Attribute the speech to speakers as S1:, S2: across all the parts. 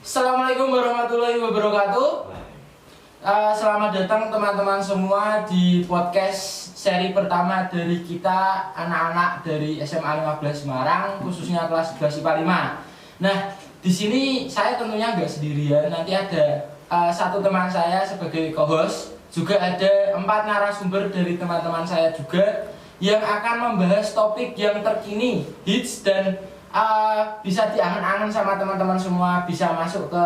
S1: Assalamualaikum warahmatullahi wabarakatuh. Selamat datang teman-teman semua di podcast seri pertama dari kita anak-anak dari SMA 15 Semarang, khususnya kelas 11 IPA 5. Nah, di sini saya tentunya nggak sendirian. Nanti ada satu teman saya sebagai co-host, juga ada 4 narasumber dari teman-teman saya juga yang akan membahas topik yang terkini, hits dan bisa diangan-angan sama teman-teman semua, bisa masuk ke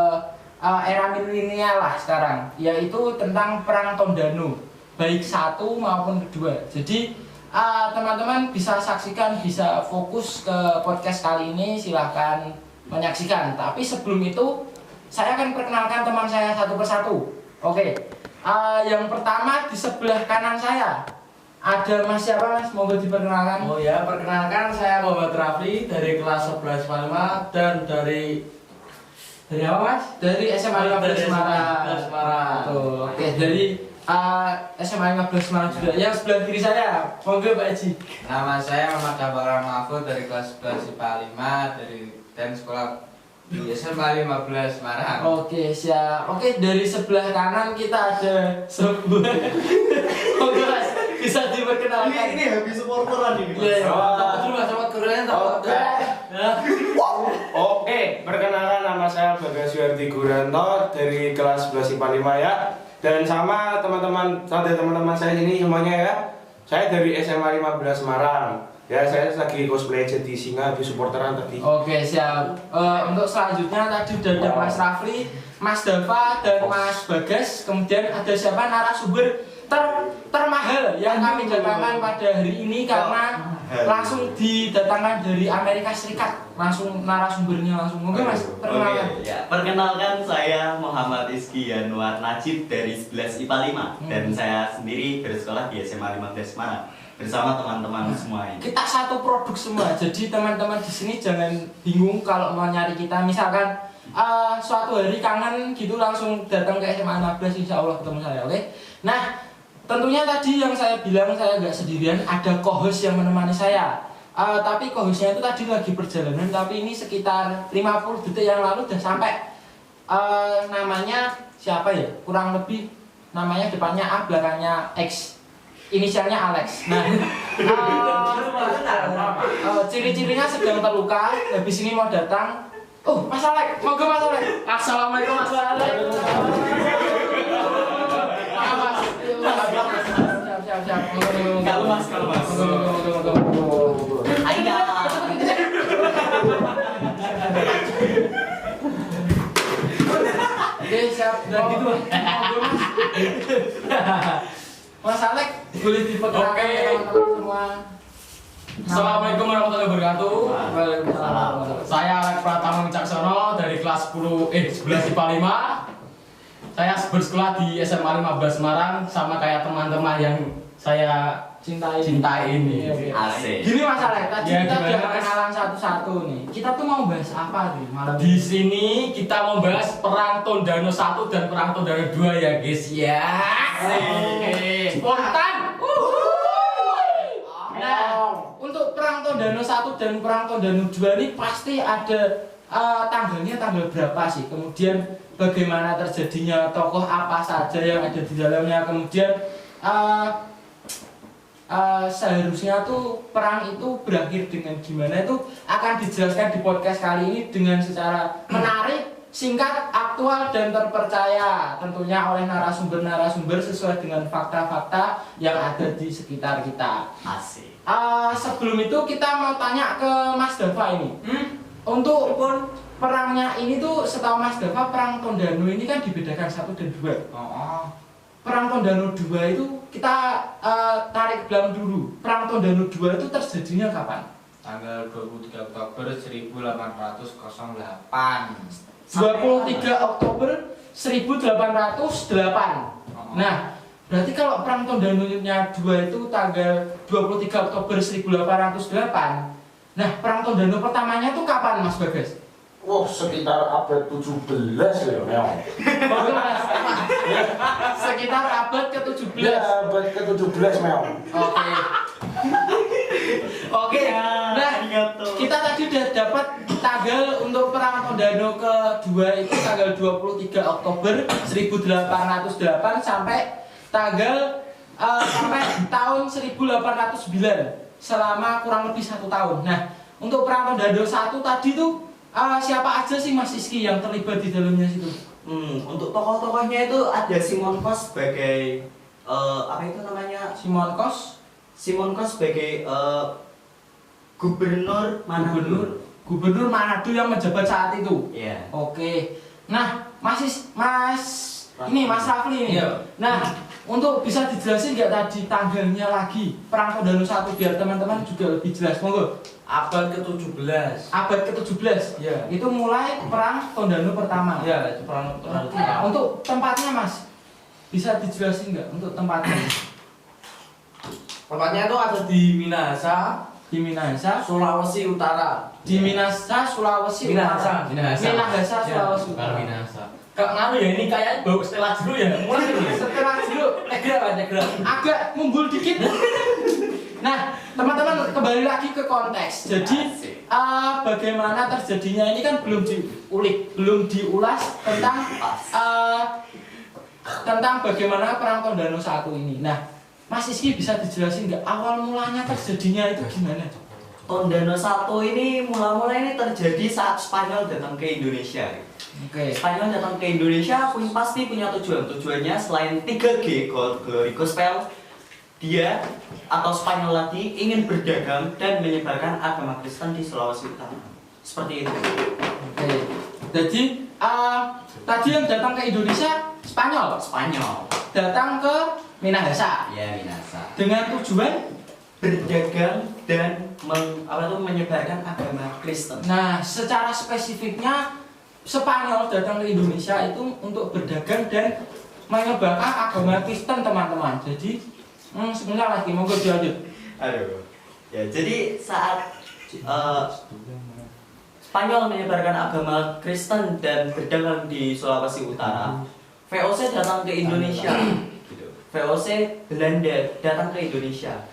S1: era milenial lah sekarang, yaitu tentang perang Tondano, baik satu maupun kedua. Jadi teman-teman bisa saksikan, bisa fokus ke podcast kali ini, silahkan menyaksikan. Tapi sebelum itu, saya akan perkenalkan teman saya satu persatu. Oke, yang pertama di sebelah kanan saya ada Mas siapa Mas? Monggo diperkenalkan.
S2: Oh ya, perkenalkan saya Muhammad Rafli dari kelas 11 5 dan dari apa Mas?
S1: Dari SMA 15 Semarang.
S2: Semarang.
S1: Oke, dari SMA 15 Semarang juga. Yang sebelah kiri saya, monggo Pak Haji.
S3: Nama saya Muhammad Jabara Mahfud dari kelas 11 IPA 5 dan sekolah di SMA 15 Semarang.
S1: Oke, siap. Oke, dari sebelah kanan kita ada sebuah. Monggo Mas, bisa diperkenalkan.
S2: Ini habis supporteran ini.
S1: Iya, iya.
S3: Dulu Mas Sobat Korea
S2: Oke, perkenalkan nama saya Bagas Yuardi Guranto dari kelas 11 IPA 5 ya. Dan sama teman-teman saya ini semuanya ya. Saya dari SMA 15 Semarang. Ya, saya lagi cosplay jadi singa di supporteran tadi.
S1: Oke, siap. Untuk selanjutnya tadi udah ada Mas Rafli, Mas Dava dan Mas Bagas. Kemudian ada siapa narasumber termahal yang kami datangkan pada hari ini karena langsung didatangkan dari Amerika Serikat. Langsung narasumbernya langsung. Mungkin Mas perkenalkan.
S4: Ya, perkenalkan saya Muhammad Rizky Yanwar Najib dari 11 IPA 5 dan saya sendiri bersekolah di SMA 15 Semarang bersama teman-teman semua ini.
S1: Kita satu produk semua. Jadi teman-teman di sini jangan bingung kalau mau nyari kita. Misalkan suatu hari kangen gitu langsung datang ke SMA 15, insya Allah ketemu saya. Oke. Nah, tentunya tadi yang saya bilang saya nggak sendirian, ada co-host yang menemani saya. Tapi co-hostnya itu tadi lagi perjalanan, tapi ini sekitar 50 detik yang lalu udah sampai. Namanya siapa ya? Kurang lebih namanya depannya A, belakangnya X. Inisialnya Alex. Nah, ciri-cirinya sedang terluka. Habis ini mau datang. Oh, Mas Alex, monggo Mas Alex. Assalamualaikum Mas Alex. Siap.
S4: Kalau Mas. Ayo.
S1: Oke, siap. Dan gitu. Mas Alex, boleh diperkenalkan teman-teman semua.
S5: Assalamualaikum warahmatullahi wabarakatuh.
S1: Waalaikumsalam.
S5: Saya Alex Pratama Wicaksono dari kelas 11 IPA 5. Saya bersekolah di SMA 15 Semarang sama kayak teman-teman yang saya cintai ini.
S4: Asik.
S1: Gini Mas Alex, tadi
S5: Ya,
S1: kita
S5: gimana,
S1: udah
S5: Mas?
S1: kenalan satu-satu nih. Kita tuh mau bahas apa nih malam
S5: Di sini kita membahas perang Tondano 1 dan perang Tondano 2 ya guys ya. Asik.
S1: Spontan. Nah, untuk perang Tondano 1 dan perang Tondano 2 ini pasti ada tanggalnya tanggal berapa sih? Kemudian bagaimana terjadinya, tokoh apa saja yang ada di dalamnya, kemudian seharusnya tuh perang itu berakhir dengan gimana, itu akan dijelaskan di podcast kali ini dengan secara menarik, singkat, aktual dan terpercaya tentunya oleh narasumber-narasumber sesuai dengan fakta-fakta yang ada di sekitar kita.
S4: Asik.
S1: Sebelum itu kita mau tanya ke Mas Dava ini. Untuk perangnya ini tuh setahu Mas Dava, perang Tondano ini kan dibedakan 1 dan 2. Perang Tondano 2 itu kita tarik ke belakang dulu. Perang Tondano 2 itu terjadinya kapan?
S3: Tanggal 23 Oktober 1808.
S1: 23 Oktober 1808. Nah, berarti kalau perang Tondano-nya 2 itu tanggal 23 Oktober 1808. Nah, perang Tondano pertamanya itu kapan Mas Bagas?
S2: Wah, sekitar abad 17 ya, Mel.
S1: Sekitar abad ke-17.
S2: Ya, abad ke-17, Mel.
S1: Oke. Oke. Nah, kita tadi udah dapat tanggal untuk perang Tondano kedua itu tanggal 23 Oktober 1808 sampai tanggal sampai tahun 1809 selama kurang lebih 1 tahun. Nah, untuk perang Tondano 1 tadi tuh siapa aja sih Mas Iski yang terlibat di dalamnya situ?
S4: Untuk tokoh-tokohnya itu ada Simon Kos sebagai apa itu namanya?
S1: Simon Kos
S4: sebagai gubernur Manado.
S1: Gubernur Manado yang menjabat saat itu.
S4: Iya.
S1: Oke. Nah, Mas Rafli ini.
S5: Iya.
S1: Nah, untuk bisa dijelasin nggak tadi tanggalnya lagi perang Tondano 1 biar teman-teman juga lebih jelas. Monggo.
S3: Abad ke-17.
S1: Abad ke-17.
S3: Ya.
S1: Itu mulai perang Tondano pertama.
S3: Ya, itu perang Tondano pertama.
S1: Untuk tempatnya, Mas. Bisa dijelasin nggak untuk tempatnya?
S3: Tempatnya itu ada di Minahasa,
S1: Di Minahasa,
S3: Sulawesi Utara.
S1: di Minahasa, Sulawesi Utara. Minahasa, Sulawesi
S5: Bukan
S1: Utara.
S5: Minahasa. Kak ngaruh ya ini kayak bau setelah dulu ya. Mulai dulu.
S1: Setelah dulu, agak ngumpul dikit. Nah, teman-teman kembali lagi ke konteks. Jadi, bagaimana terjadinya ini kan belum diulas tentang bagaimana perang Tondano 1 ini. Nah, Mas Iski bisa dijelasin nggak awal mulanya terjadinya itu gimana?
S4: Tondano 1 ini mula-mula ini terjadi saat Spanyol datang ke Indonesia.
S1: Oke.
S4: Spanyol datang ke Indonesia pasti punya tujuan. Tujuannya selain 3G, Gold, Glory, Gospel, dia atau Spanyol lagi ingin berdagang dan menyebarkan agama Kristen di Sulawesi Utara. Seperti itu.
S1: Oke. Jadi, tadi yang datang ke Indonesia Spanyol. Datang ke Minahasa.
S4: Ya, Minahasa.
S1: Dengan tujuan
S4: Berdagang dan menyebarkan agama Kristen.
S1: Nah, secara spesifiknya Spanyol datang ke Indonesia itu untuk berdagang dan menyebarkan agama Kristen, teman-teman. Jadi, sebentar lagi, monggo dilanjut.
S4: Aduh. Ya, jadi saat Spanyol menyebarkan agama Kristen dan berdagang di Sulawesi Utara, VOC datang ke Indonesia. VOC Belanda datang ke Indonesia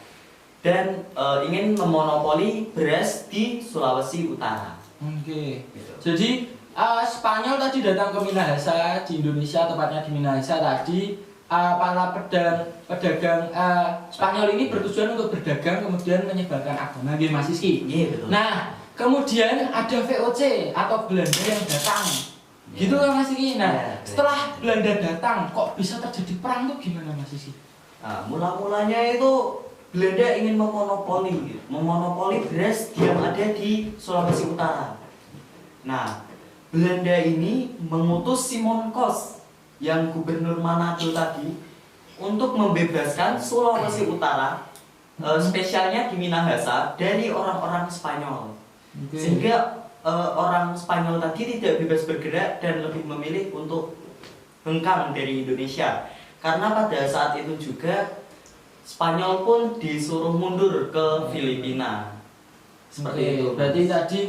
S4: dan ingin memonopoli beras di Sulawesi Utara.
S1: Oke.
S4: Gitu.
S1: Jadi Spanyol tadi datang ke Minahasa di Indonesia, tepatnya di Minahasa tadi. Para pedagang Spanyol ini bertujuan untuk berdagang kemudian menyebarkan agama, nggih Mas Iski.
S4: Iya, betul.
S1: Nah, kemudian ada VOC atau Belanda yang datang. Gitu kan Mas Iski. Nah,
S4: Ya,
S1: setelah Belanda datang kok bisa terjadi perang tuh gimana Mas Iski?
S4: Nah, mula-mulanya itu Belanda ingin memonopoli beras yang ada di Sulawesi Utara. Nah, Belanda ini mengutus Simon Kos yang gubernur Manado tadi untuk membebaskan Sulawesi Utara, spesialnya di Minahasa, dari orang-orang Spanyol.
S1: Oke.
S4: Sehingga orang Spanyol tadi tidak bebas bergerak dan lebih memilih untuk hengkang dari Indonesia. Karena pada saat itu juga Spanyol pun disuruh mundur ke Filipina. Seperti itu.
S1: Berarti tadi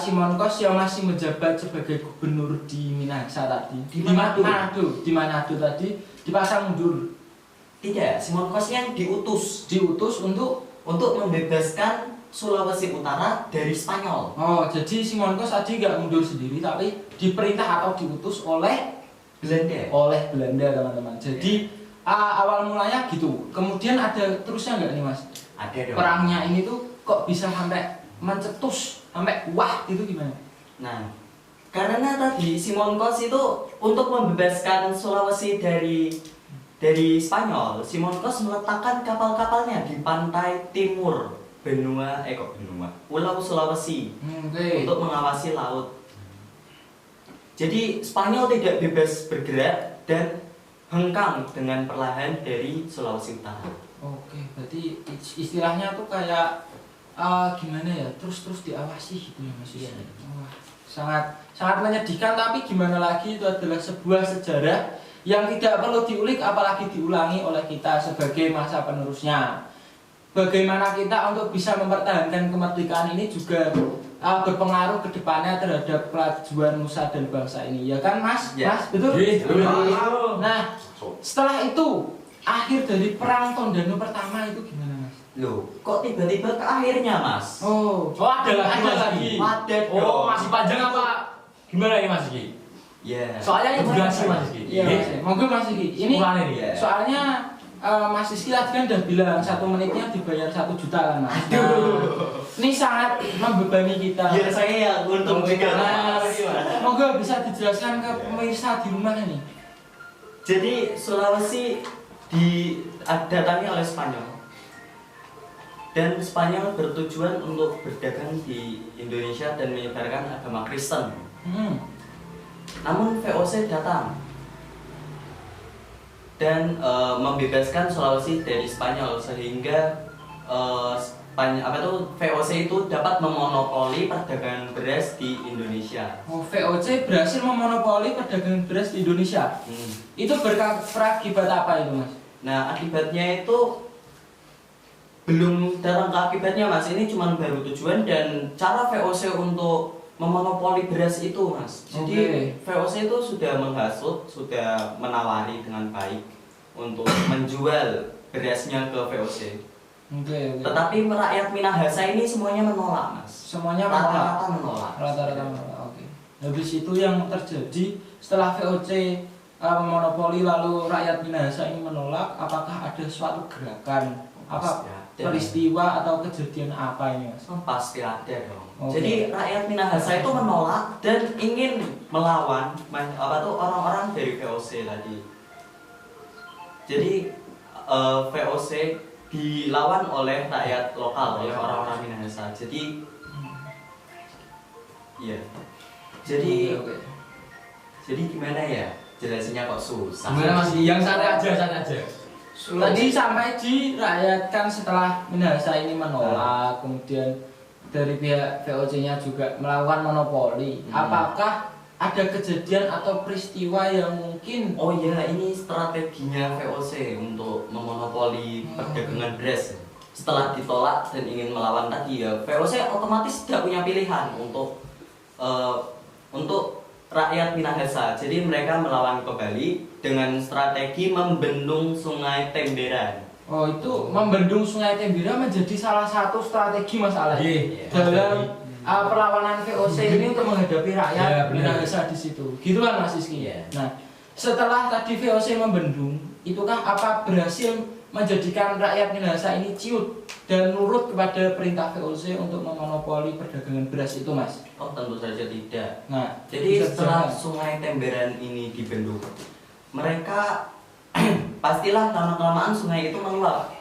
S1: Simon Kos yang masih menjabat sebagai gubernur di Minahasa tadi.
S4: Di Manado.
S1: Di Manado tadi dipasang mundur.
S4: Tidak, Simon Kos yang diutus
S1: Untuk
S4: membebaskan Sulawesi Utara dari Spanyol.
S1: Oh, jadi Simon Kos tadi nggak mundur sendiri tapi diperintah atau diutus oleh Belanda, teman-teman. Jadi awal mulanya gitu. Kemudian ada terusnya nggak nih Mas?
S4: Ada dong.
S1: Perangnya ini tuh kok bisa sampai mencetus, sampai wah itu gimana?
S4: Nah, karena tadi Simon Kos itu untuk membebaskan Sulawesi dari Spanyol, Simon Kos meletakkan kapal-kapalnya di pantai timur Pulau Sulawesi untuk mengawasi laut. Jadi Spanyol tidak bebas bergerak dan hengkang dengan perlahan dari Sulawesi Utara.
S1: Oke, berarti istilahnya tuh kayak gimana ya, terus diawasi gitu ya Mas.
S4: Iya.
S1: Wah, sangat menyedihkan, tapi gimana lagi itu adalah sebuah sejarah yang tidak perlu diulik apalagi diulangi oleh kita sebagai masa penerusnya. Bagaimana kita untuk bisa mempertahankan kemerdekaan ini juga berpengaruh ke depannya terhadap kemajuan nusa dan bangsa ini, ya kan Mas?
S4: Ya.
S1: Mas, betul? Nah, setelah itu akhir dari perang Tondano pertama itu gimana Mas?
S4: Loh, kok tiba-tiba ke akhirnya, Mas?
S1: Oh,
S5: Ada lagi, Mas Iki.
S4: Ada
S5: Oh,
S4: dong.
S5: masih panjang apa? Gimana ini Mas Iki?
S4: Ya.
S5: Soalnya ini durasi Mas Iki.
S1: iya Mas. Monggo Mas Iki. Ini
S5: Ukuran ini.
S4: ya.
S1: soalnya Mas Rizky tadi kan udah bilang 1 menitnya dibayar 1 juta kan Mas. Ini sangat membebani kita.
S4: Biar saya yang untung juga, Mas.
S1: Monggo bisa dijelaskan ke pemirsa di rumah ini.
S4: Jadi Sulawesi didatangi oleh Spanyol. Dan Spanyol bertujuan untuk berdagang di Indonesia dan menyebarkan agama Kristen. Namun VOC datang dan membebaskan Sulawesi dari Spanyol sehingga VOC itu dapat memonopoli perdagangan beras di Indonesia.
S1: Oh, VOC berhasil memonopoli perdagangan beras di Indonesia. Itu berakibat apa itu Mas?
S4: Nah, akibatnya itu belum datang ke akibatnya, Mas. Ini cuma baru tujuan dan cara VOC untuk memonopoli beras itu, Mas. Jadi VOC itu sudah menghasut, sudah menawari dengan baik untuk menjual berasnya ke VOC. Tetapi rakyat Minahasa ini semuanya menolak, Mas.
S1: Semuanya menolak.
S4: Rata-rata menolak.
S1: Rata-rata menolak. Oke. Habis itu yang terjadi setelah VOC memonopoli lalu rakyat Minahasa ini menolak, apakah ada suatu gerakan apa peristiwa atau kejadian apa ini Mas?
S4: Pasti ada dong.
S1: Oke.
S4: Jadi rakyat Minahasa itu menolak dan ingin melawan orang-orang dari VOC tadi. Jadi VOC dilawan oleh rakyat lokal, oleh orang-orang Minahasa. Jadi iya. Jadi
S1: Oke.
S4: jadi gimana ya? Jelasinnya kok susah.
S5: Gimana Mas? Yang santai aja.
S1: Tadi sampai di rakyat kan setelah Minahasa ini menolak, kemudian dari pihak VOC-nya juga melakukan monopoli. Apakah ada kejadian atau peristiwa yang mungkin
S4: Oh iya, ini strateginya VOC untuk memonopoli perdagangan beras. Setelah ditolak dan ingin melawan tadi ya, VOC otomatis tidak punya pilihan untuk rakyat Minahasa. Jadi mereka melawan kembali dengan strategi membendung Sungai Temberan.
S1: Oh itu membendung Sungai Tembira menjadi salah satu strategi Mas Ale
S5: Iya.
S1: dalam perlawanan VOC ini untuk menghadapi rakyat
S5: Iya, benar.
S1: Minahasa di situ. Gitu kan Mas Rizky?
S4: Iya.
S1: Nah, setelah tadi VOC membendung, itukah apa berhasil menjadikan rakyat Minahasa ini ciut dan nurut kepada perintah VOC untuk memonopoli perdagangan beras itu Mas?
S4: Oh tentu saja tidak.
S1: Nah,
S4: Jadi
S1: bisa
S4: setelah
S1: dijelaskan.
S4: Sungai Temberan ini dibendung, mereka pastilah lama-kelamaan sungai itu meluap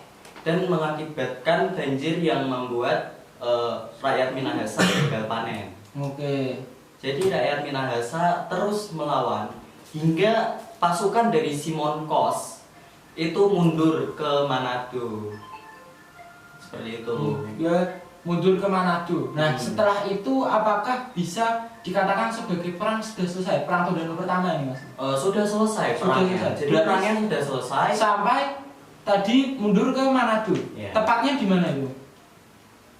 S4: dan mengakibatkan banjir yang membuat rakyat Minahasa gagal panen.
S1: Oke.
S4: Jadi rakyat Minahasa terus melawan hingga pasukan dari Simon Kos itu mundur ke Manado. Seperti itu.
S1: Ya mundur ke Manado. Nah, setelah itu apakah bisa dikatakan sebagai perang sudah selesai? Perang Tondano pertama ini Mas?
S4: Sudah selesai
S1: Sudah
S4: perangnya.
S1: selesai.
S4: Jadi
S1: Berarti
S4: perangnya sudah selesai.
S1: Sampai tadi mundur ke Manado.
S4: Iya.
S1: Tepatnya di mana itu?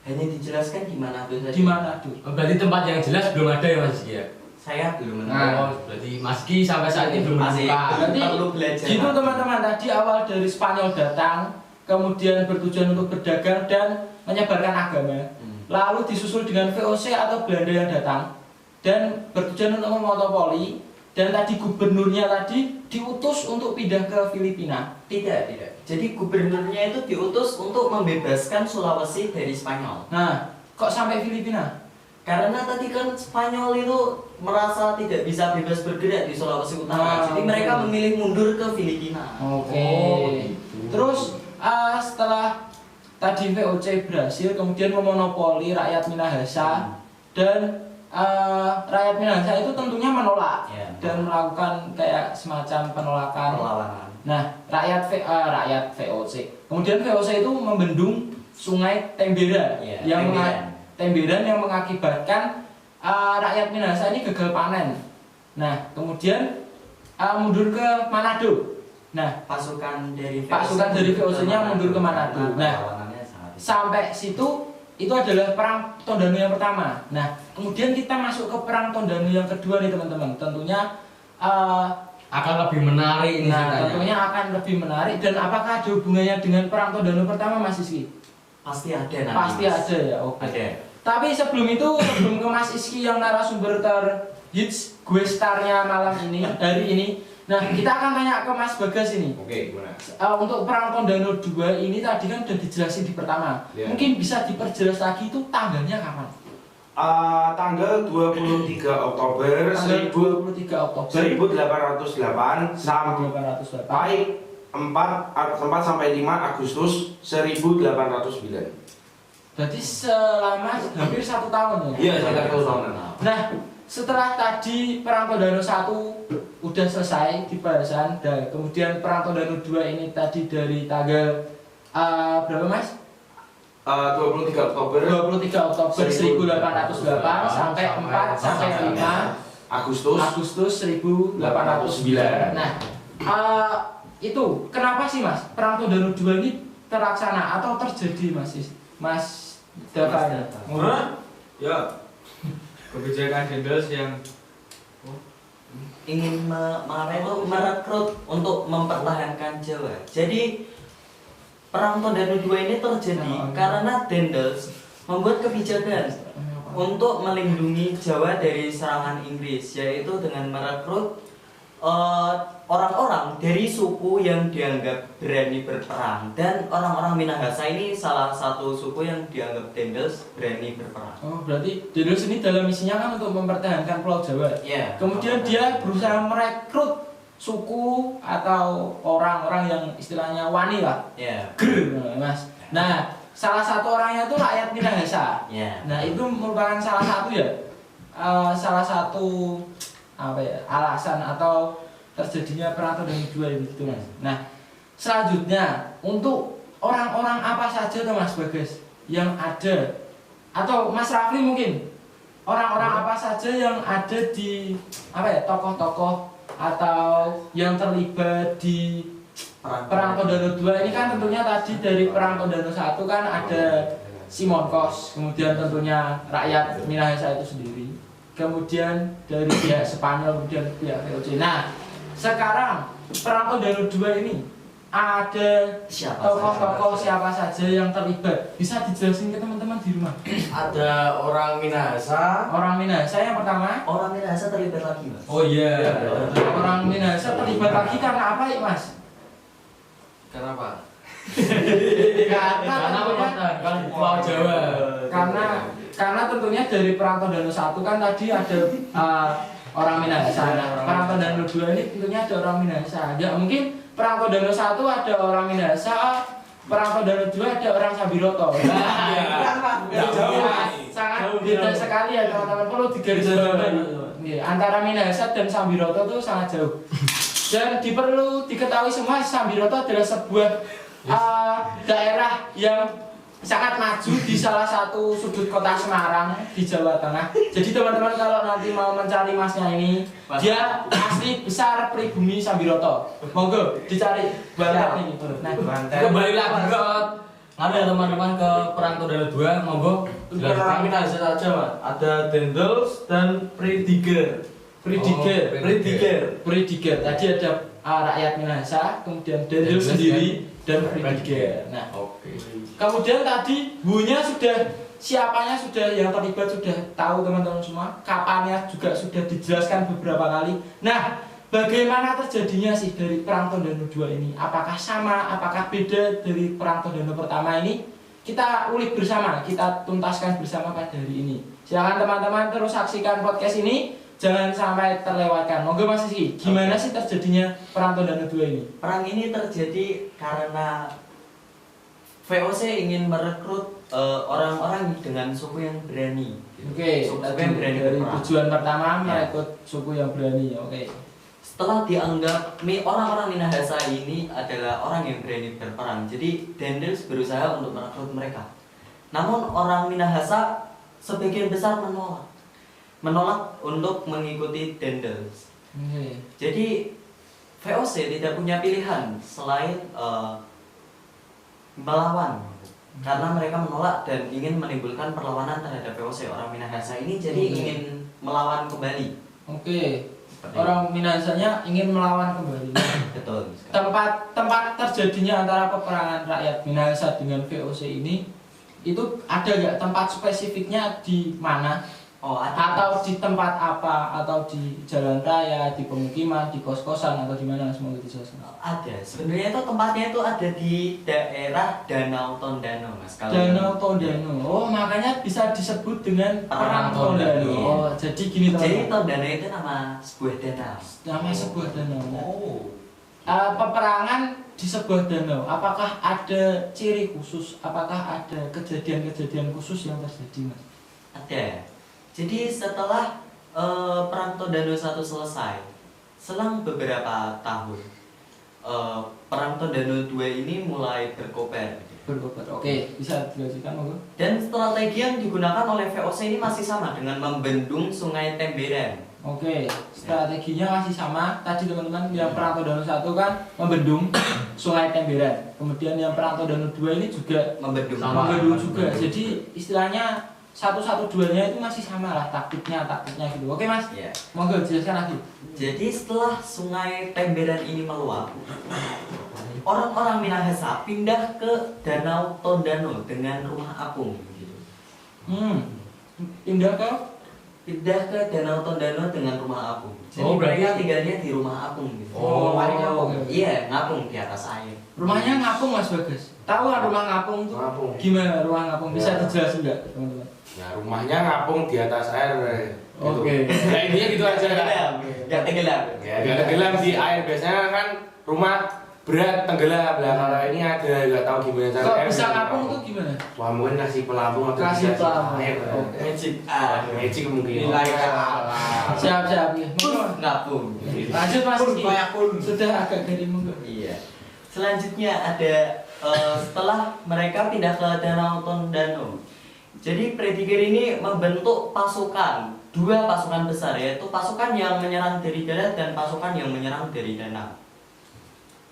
S4: Hanya dijelaskan di Manado saja.
S1: Di Manado.
S5: Berarti tempat yang jelas belum ada ya Mas Iki ya?
S4: Saya belum
S5: Oh, berarti Mas Iki sampai saat ini belum
S4: Masih
S5: menemukan.
S1: Berarti
S4: perlu belajar.
S1: gitu teman-teman, tadi awal dari Spanyol datang, kemudian bertujuan untuk berdagang dan menyebarkan agama. Lalu disusul dengan VOC atau Belanda yang datang dan bertujuan untuk memonopoli, dan tadi gubernurnya tadi diutus untuk pindah ke Filipina.
S4: Tidak. Jadi gubernurnya itu diutus untuk membebaskan Sulawesi dari Spanyol.
S1: Nah, kok sampai Filipina?
S4: Karena tadi kan Spanyol itu merasa tidak bisa bebas bergerak di Sulawesi Utara. Jadi mereka memilih mundur ke Filipina.
S1: Oke.
S5: Oh, gitu.
S1: Terus setelah tadi VOC berhasil kemudian memonopoli rakyat Minahasa dan rakyat Minahasa itu tentunya menolak
S4: Ya.
S1: dan melakukan kayak semacam penolakan.
S4: Perlawanan.
S1: Nah, rakyat VOC. Kemudian VOC itu membendung Sungai Tembera
S4: Ya,
S1: yang
S4: Temberan.
S1: yang mengakibatkan rakyat Minahasa ini gagal panen. Nah, kemudian mundur ke Manado. Nah,
S4: Pasukan dari
S1: VOC-nya mundur ke Manado. Nah,
S4: perlawanannya sangat
S1: sampai situ itu adalah perang Tondano yang pertama. Nah, kemudian kita masuk ke perang Tondano yang kedua nih teman-teman. Tentunya
S5: Akan lebih menarik ini
S1: nah,
S5: ceritanya.
S1: tentunya akan lebih menarik. Dan apakah ada hubungannya dengan perang Tondano pertama Mas Rizky?
S4: Pasti ada nanti.
S1: Pasti
S4: Mas.
S1: ada ya, oke.
S4: Ada.
S1: Tapi sebelum itu, sebelum ke Mas Iski yang narasumber terhits gue starnya malam ini, hari ini. Nah, kita akan tanya ke Mas Bagas ini.
S2: Oke, gimana?
S1: Untuk Perang Tondano 2 ini tadi kan udah dijelasin di pertama.
S2: Iya.
S1: Mungkin bisa diperjelas lagi itu tanggalnya kapan?
S2: Tanggal 23 Oktober
S1: Tanggal 23 Oktober
S2: 1808 sampai 4 sampai 5 Agustus 1809.
S1: Berarti selama hampir 1 tahun ya?
S2: Iya, sekitar 1 tahun.
S1: Nah, setelah tadi Perang Tondano 1 udah selesai di bahasan, dan kemudian Perang Tondano 2 ini tadi dari tanggal berapa Mas?
S2: 23 Oktober
S1: 23 Oktober 1808 sampai 4 sampai 5 Agustus 1809. Nah, itu kenapa sih Mas Perang Tondano 2 ini terlaksana atau terjadi Mas Dava?
S3: Ya, kebijakan Dendels yang
S4: ingin merekrut untuk mempertahankan Jawa. Jadi Perang Tondano 2 ini terjadi karena Dendels membuat kebijakan untuk melindungi Jawa dari serangan Inggris, yaitu dengan merekrut orang-orang dari suku yang dianggap berani berperang, dan orang-orang Minahasa ini salah satu suku yang dianggap Dendels berani berperang.
S1: Oh, berarti Dendels ini dalam misinya kan untuk mempertahankan Pulau Jawa.
S4: Ya.
S1: Kemudian dia berusaha merekrut suku atau orang-orang yang istilahnya wani lah.
S4: Ya.
S1: Ger, Mas. Nah, salah satu orangnya itu rakyat Minahasa.
S4: Ya.
S1: Nah, itu merupakan salah satu salah satu alasan atau terjadinya Perang Tondano 2 ini gitu Mas. Nah, selanjutnya untuk orang-orang apa saja tuh Mas Bagas yang ada, atau Mas Rafli mungkin orang-orang apa saja yang ada di tokoh-tokoh atau yang terlibat di Perang Tondano 2 ini kan tentunya tadi dari Perang Tondano 1 kan ada Simon Kos, kemudian tentunya rakyat Minahasa itu sendiri, kemudian dari pihak Spanyol, kemudian pihak VOC. Nah, sekarang Perang Tondano 2 ini ada tokoh-tokoh siapa saja yang terlibat? Bisa dijelasin ke teman-teman di rumah?
S3: ada orang Minahasa.
S1: Orang Minahasa yang pertama.
S4: Orang Minahasa terlibat lagi, Mas.
S3: Oh iya.
S1: Orang Minahasa terlibat lagi karena apa ya Mas?
S3: Kenapa?
S1: Karena
S5: mempertahankan Pulau Jawa.
S1: Karena tentunya dari Perang Tondano 1 kan tadi ada orang Minahasa. Nah, Perang Tondano 2 ini tentunya ada orang Minahasa. Enggak mungkin Perang Tondano 1 ada orang Minahasa, Perang Tondano 2 ada orang Sambiroto. Sangat beda sekali ya teman-teman, perlu digarisbawahi. Antara Minahasa dan Sambiroto itu sangat jauh. Dan perlu diketahui semua, Sambiroto adalah sebuah daerah yang sangat maju di salah satu sudut kota Semarang di Jawa Tengah. Jadi teman-teman kalau nanti mau mencari masnya ini, dia asli besar pribumi Sambiroto. Monggo dicari banget ini. Nah,
S5: Kembali lagi ke ada teman-teman ke Perang Tondano 2, monggo
S3: Orang Minahasa saja, Mas. Ada Dendels dan Prediger.
S1: Prediger. Tadi ada rakyat Minahasa, kemudian Dendels sendiri dan Prediger. Nah,
S3: Oke.
S1: kemudian tadi bunya sudah, siapanya sudah, yang terlibat sudah tahu teman-teman semua, kapannya juga sudah dijelaskan beberapa kali. Nah, bagaimana terjadinya sih dari Perang Tondano 2 ini? Apakah sama, apakah beda dari Perang Tondano pertama ini? Kita ulik bersama, kita tuntaskan bersama pada hari ini. Silakan teman-teman terus saksikan podcast ini, jangan sampai terlewatkan. Monggo Mas Iski, gimana sih terjadinya Perang Tondano 2 ini?
S4: Perang ini terjadi karena VOC ingin merekrut orang-orang dengan suku yang berani.
S1: Oke,
S4: Suku
S1: tadi
S4: yang berani
S1: dari
S4: berperang.
S1: tujuan pertama merekrut suku yang berani. Oke.
S4: Setelah dianggap orang-orang Minahasa ini adalah orang yang berani berperang, jadi Dendels berusaha untuk merekrut mereka. Namun orang Minahasa sebagian besar menolak untuk mengikuti Dendels.
S1: Oke.
S4: Jadi VOC tidak punya pilihan selain melawan, karena mereka menolak dan ingin menimbulkan perlawanan terhadap VOC. Orang Minahasa ini jadi ingin melawan kembali.
S1: Oke. Orang Minahasanya ingin melawan kembali.
S4: Betul.
S1: Tempat terjadinya antara peperangan rakyat Minahasa dengan VOC ini itu ada nggak tempat spesifiknya di mana?
S4: Oh, ada.
S1: Atau di tempat apa? Atau di jalan raya, di pemukiman, di kos-kosan atau di mana? Semoga dijelaskan.
S4: Ada. Sebenarnya itu tempatnya itu ada di daerah Danau Tondano, Mas.
S1: Danau Tondano. Oh, makanya bisa disebut dengan Perang Tondano.
S4: Iya.
S1: Oh, jadi gini
S4: Jadi
S1: teman-teman.
S4: Tondano itu nama sebuah danau.
S1: Nama sebuah danau.
S4: Oh.
S1: Peperangan di sebuah danau. Apakah ada ciri khusus? Apakah ada kejadian-kejadian khusus yang terjadi, Mas?
S4: Ada. Jadi setelah Perang Tondano 1 selesai, selang beberapa tahun, Perang Tondano 2 ini mulai berkobar.
S1: Berkobar. Oke, bisa dijelaskan monggo?
S4: Dan strategi yang digunakan oleh VOC ini masih sama dengan membendung Sungai Temberan.
S1: Oke, strateginya masih sama. Tadi teman-teman yang Perang Tondano 1 kan membendung Sungai Temberan. Kemudian yang Perang Tondano 2 ini juga membendung juga. Jadi istilahnya 112-nya itu masih sama lah taktiknya gitu. Oke Mas,
S4: Ya.
S1: monggo jelaskan lagi.
S4: Jadi setelah Sungai Temberan ini meluap, orang-orang Minahasa pindah ke Danau Tondano dengan rumah apung. Gitu.
S1: Pindah ke
S4: Pindah ke Danau Tondano dengan rumah apung. Jadi
S5: Oh, berarti-
S4: mereka tinggalnya di rumah apung. Gitu.
S5: Oh,
S1: paling ngapung ya?
S4: Iya, ngapung di atas air.
S1: rumahnya ngapung Mas Bagas. Tahu kan rumah ngapung tuh?
S2: Ngapung.
S1: Gimana rumah ngapung? Bisa
S2: Ya.
S1: dijelasin enggak, teman-teman?
S2: Ya rumahnya ngapung di atas air. Gitu.
S1: Oke.
S2: Ya intinya gitu aja kan.
S4: Gak tenggelam.
S2: Ya gak tenggelam di air biasanya kan rumah berat tenggelam lah. Kalau ini ada nggak tahu gimana
S1: Kok
S2: caranya.
S1: bisa ngapung tuh gimana?
S2: Wah mungkin kasih pelampung atau
S1: Kasih
S2: dikasih
S1: pelampung.
S2: air.
S1: Oke.
S4: Magic.
S2: Magic mungkin.
S4: Nilai alam.
S1: Siap ya. Monggo.
S4: Ngapung.
S1: Lanjut Mas.
S5: Pun, kayak pun.
S1: Sudah agak garing monggo.
S4: Iya. Selanjutnya ada setelah mereka pindah ke Danau Tondano. Jadi Prediger ini membentuk pasukan, 2 pasukan besar, yaitu pasukan yang menyerang dari darat dan pasukan yang menyerang dari danau.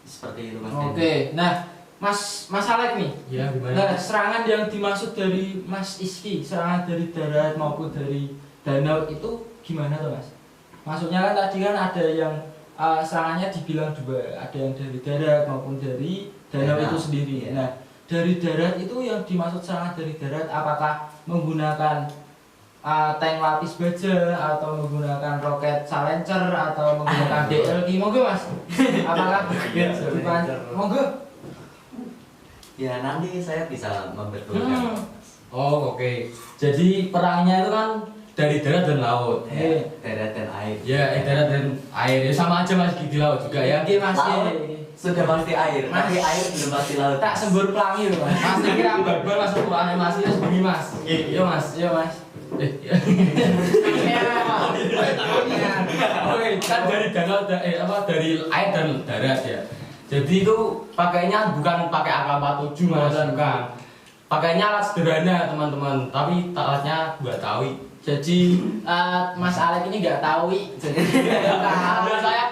S4: Seperti itu Mas.
S1: Oke. Nah, Mas Alek nih.
S5: Ya, gimana?
S1: Nah, serangan yang dimaksud dari Mas Iski, serangan dari darat maupun dari danau itu gimana tuh Mas? Maksudnya kan tadi kan ada yang serangannya dibilang 2, ada yang dari darat maupun dari danau
S4: Danau.
S1: itu sendiri.
S4: Iya.
S1: Nah, dari darat itu yang dimaksud serangan dari darat apakah menggunakan tank lapis baja atau menggunakan roket Challenger atau menggunakan DLQ? Monggo Mas. Apakah monggo?
S4: Ya nanti saya bisa membetulkan.
S5: Oh, oke. Jadi perangnya itu kan dari darat dan laut.
S4: Ya, darat dan air.
S5: Ya, darat dan air. Ya, sama aja Mas di laut juga ya.
S1: Oke Mas.
S4: Laut sudah pasti air,
S1: Mas.
S4: tapi air belum pasti laut.
S1: Tak sembur pelangi loh Mas.
S5: Mas kira barbar Mas ukurannya Mas ini segini Mas.
S1: Iya Mas, iya Mas.
S5: Iya. Oke, kan dari danau dari air dan darat ya. Jadi itu pakainya bukan pakai AK-47 Mas, bukan. Pakainya alat sederhana teman-teman, tapi alatnya 2 tawi.
S1: Jadi Mas Alek ini nggak tahu. Jadi
S5: Nah, saya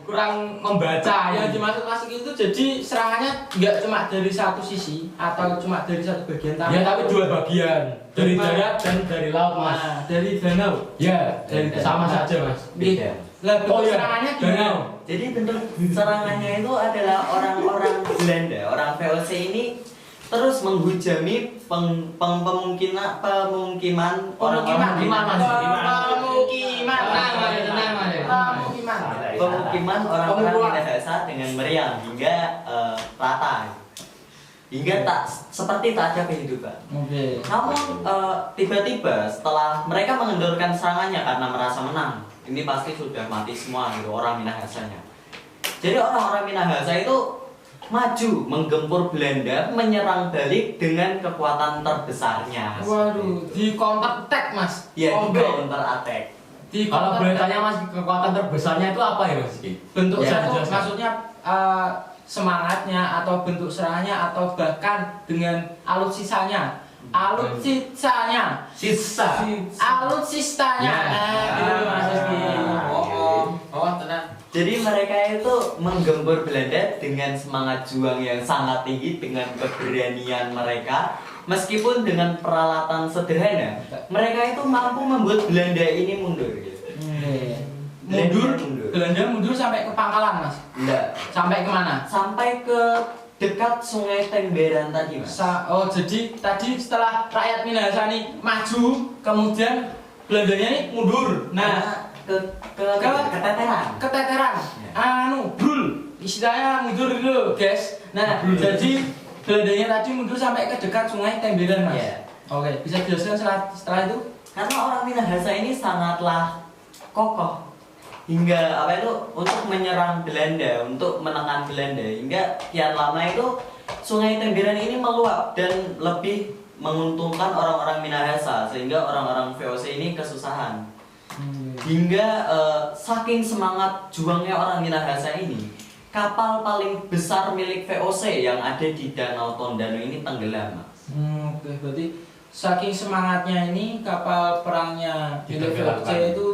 S5: kurang membaca
S1: yang
S5: ya.
S1: dimaksud Mas itu jadi serangannya nggak cuma dari satu sisi atau cuma dari satu bagian
S5: Ya tapi 2 bagian, dari darat dan dari laut Mas.
S1: Nah, dari danau.
S5: Ya,
S4: Dari
S5: sama saja Mas.
S4: Beda.
S1: Lah bentuk
S5: Oh, iya.
S1: serangannya gimana?
S5: Danau.
S4: Jadi bentuk serangannya itu adalah orang-orang Belanda, orang VOC ini terus menghujami pemukiman orang-orang
S5: Pemukiman, Mas.
S1: Pemukiman.
S5: Tenang, Mas, tenang, Mas.
S1: Pemukiman.
S4: pemukiman orang-orang Minahasa dengan meriam hingga rata, hingga tak seperti tak ada kehidupan.
S1: Oke.
S4: Namun tiba-tiba setelah mereka mengendorkan serangannya karena merasa menang, ini pasti sudah mati semua gitu orang Minahasanya. Jadi orang-orang Minahasa itu maju menggempur Belanda, menyerang balik dengan kekuatan terbesarnya.
S1: Waduh, di counter attack Mas.
S4: Ya,
S1: Oke.
S4: di counter attack.
S1: Di
S5: Kalau
S1: counter
S5: boleh
S1: attack.
S5: tanya Mas, kekuatan terbesarnya itu apa ya Mas?
S1: Bentuk
S5: Ya,
S1: satu
S5: jelaskan.
S1: maksudnya semangatnya atau bentuk serangannya atau bahkan dengan alutsisanya. Alutsisanya.
S5: Sisa.
S1: Alutsistanya.
S5: Ya.
S1: Nah, gitu Mas Rizky.
S5: Oh, tenang.
S4: Jadi mereka itu menggempur Belanda dengan semangat juang yang sangat tinggi, dengan keberanian mereka. Meskipun dengan peralatan sederhana, mereka itu mampu membuat Belanda ini mundur. Gitu.
S1: Mundur,
S4: Mundur.
S1: Belanda mundur sampai ke Pangkalan Mas.
S4: Enggak.
S1: Sampai kemana?
S4: Sampai ke dekat Sungai Temberan tadi, Mas.
S1: Oh, jadi tadi setelah rakyat Minahasa ini maju, kemudian Belandanya ini mundur. Nah,
S4: keteteran.
S1: keteteran.
S4: Ya.
S1: Brul. Istilahnya mundur dulu, guys. Nah, jadi Belandanya tadi mundur sampai ke dekat Sungai Temberan, Mas.
S4: Ya.
S1: Oke, bisa dijelaskan setelah itu?
S4: Karena orang Minahasa ini sangatlah kokoh hingga untuk menyerang Belanda, untuk menekan Belanda, hingga kian lama itu Sungai Temberan ini meluap dan lebih menguntungkan orang-orang Minahasa, sehingga orang-orang VOC ini kesusahan. Hingga saking semangat juangnya orang Minahasa ini, kapal paling besar milik VOC yang ada di Danau Tondano ini tenggelam, Mas.
S1: Oke, berarti saking semangatnya ini kapal perangnya milik VOC itu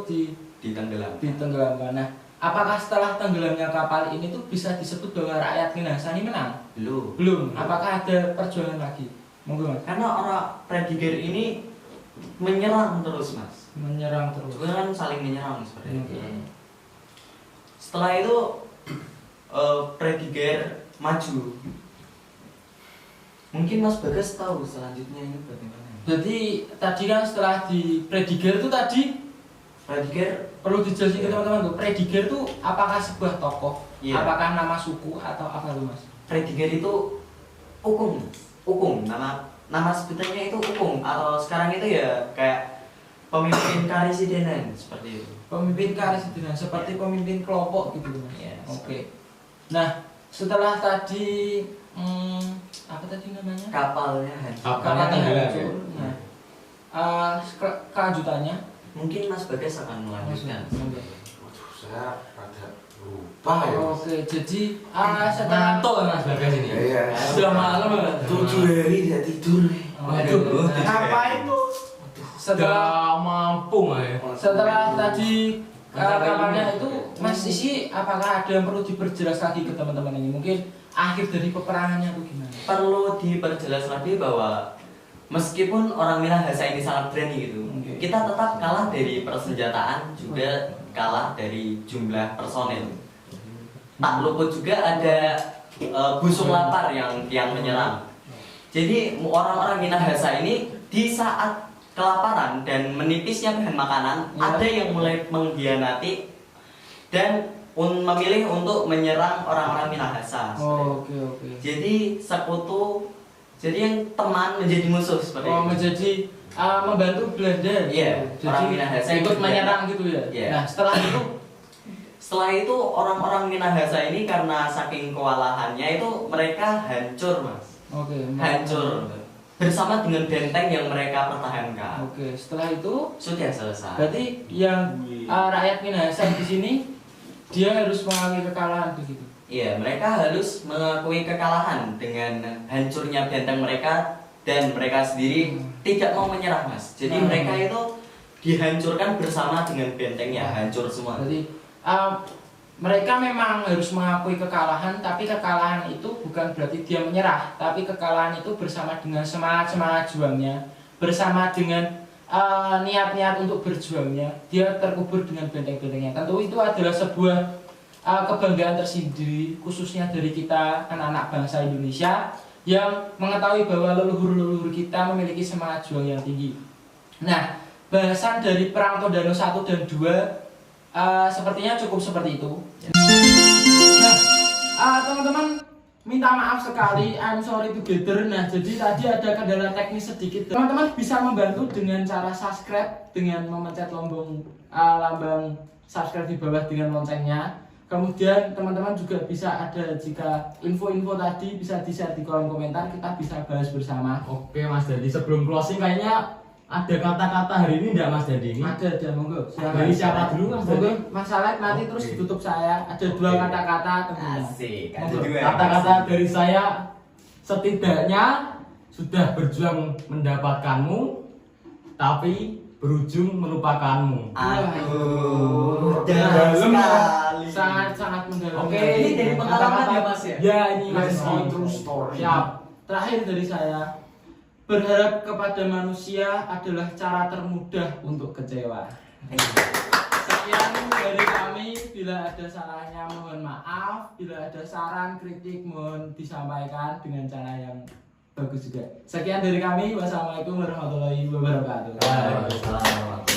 S1: ditenggelamkan. Nah, apakah setelah tenggelamnya kapal ini tuh bisa disebut bahwa rakyat Minahasa ini menang? Belum. Apakah ada perjuangan lagi? Monggo, Mas.
S4: Karena orang Prediger ini menyerang terus, Mas.
S1: Menyerang terus.
S4: Kan saling menyerang seperti itu.
S1: Oke.
S4: Setelah itu Prediger maju. Mungkin Mas Bagas tahu selanjutnya ini bagaimana.
S1: Berarti tadi kan setelah di Prediger itu tadi
S4: Prediger
S1: perlu dijelasin ke teman-teman tuh. Prediger itu apakah sebuah tokoh?
S4: Iya.
S1: Apakah nama suku atau apa tuh, Mas?
S4: Prediger itu Ukung. Nama sebutannya itu Ukung, atau sekarang itu ya kayak pemimpin karesidenan seperti itu.
S1: Pemimpin karesidenan seperti pemimpin kelompok gitu, Mas.
S4: Iya,
S1: Oke. Nah, setelah tadi apa tadi namanya?
S4: Kapalnya hancur.
S5: Kapalnya tenggelam.
S1: hancur. Nah, kelanjutannya
S4: Mungkin Mas Bagas akan melanjutkan.
S2: Waduh, saya rada lupa ya.
S1: Oke, jadi setelah
S5: Ngantuk Mas Bagas ini.
S2: Iya.
S1: sudah malam ya?
S2: 7 hari tidak tidur.
S1: Waduh,
S2: Ngapain tuh?
S1: setelah
S5: mampu ya.
S1: setelah tadi kapalnya itu, Mas Isi, apakah ada yang perlu diperjelas lagi ke teman-teman ini? Mungkin akhir dari peperangannya itu gimana?
S4: Perlu diperjelas lagi bahwa meskipun orang Minahasa ini sangat berani gitu, kita tetap kalah dari persenjataan, juga kalah dari jumlah personel. Tak luput juga ada busung lapar yang menyerang. Jadi orang-orang Minahasa ini di saat kelaparan dan menipisnya bahan makanan, ada yang mulai mengkhianati dan memilih untuk menyerang orang-orang Minahasa.
S1: Oke.
S4: Jadi sekutu, jadi yang teman menjadi musuh seperti itu.
S1: Menjadi membantu Belanda.
S4: Iya,
S1: Jadi
S4: orang Minahasa
S1: ikut
S4: ikut
S1: menyerang gitu ya.
S4: Iya.
S1: Nah,
S4: Setelah itu orang-orang Minahasa ini karena saking kewalahannya itu mereka hancur, Mas. Hancur bersama dengan benteng yang mereka pertahankan.
S1: Oke, setelah itu
S4: Sudah selesai.
S1: berarti yang rakyat Minahasa di sini dia harus mengakui kekalahan begitu.
S4: Iya, mereka harus mengakui kekalahan dengan hancurnya benteng mereka, dan mereka sendiri tidak mau menyerah, Mas. Jadi mereka itu dihancurkan bersama dengan bentengnya, hancur semua.
S1: Jadi mereka memang harus mengakui kekalahan, tapi kekalahan itu bukan berarti dia menyerah, tapi kekalahan itu bersama dengan semangat juangnya, bersama dengan niat-niat untuk berjuangnya, dia terkubur dengan benteng-bentengnya. Tentu itu adalah sebuah kebanggaan tersendiri, khususnya dari kita anak-anak bangsa Indonesia yang mengetahui bahwa leluhur-leluhur kita memiliki semangat juang yang tinggi. Nah, bahasan dari Perang Tondano 1 dan 2 sepertinya cukup seperti itu. Nah, teman-teman, minta maaf sekali, I'm sorry together. Nah, jadi tadi ada kendala teknis sedikit. Teman-teman bisa membantu dengan cara subscribe, dengan memencet lambang subscribe di bawah dengan loncengnya. Kemudian teman-teman juga bisa ada, jika info-info tadi bisa di-share di kolom komentar, kita bisa bahas bersama.
S5: Oke Mas Dadi, sebelum closing kayaknya ada kata-kata hari ini enggak Mas Dadi?
S1: Ada, monggo.
S5: Dari siapa dulu Mas
S1: Monggo,
S5: Dadi?
S1: Mas Saleh nanti terus ditutup saya. Ada 2 kata-kata tentunya.
S4: Asik, ada
S1: Monggo.
S4: dua.
S5: Kata-kata dari saya, setidaknya sudah berjuang mendapatkanmu, tapi berujung melupakanmu.
S4: Aduh,
S1: Dalam
S4: sekali.
S1: Sangat mendalam.
S5: Oke,
S4: Ini dari pengalaman ya, Mas, ya?
S5: Ya, ini Mas.
S1: True story. Siap. Terakhir dari saya, berharap kepada manusia adalah cara termudah untuk kecewa. Sekian dari kami. Bila ada salahnya mohon maaf. Bila ada saran kritik mohon disampaikan dengan cara yang bagus juga. Sekian dari kami. Wassalamualaikum warahmatullahi wabarakatuh.
S4: Waalaikumsalam.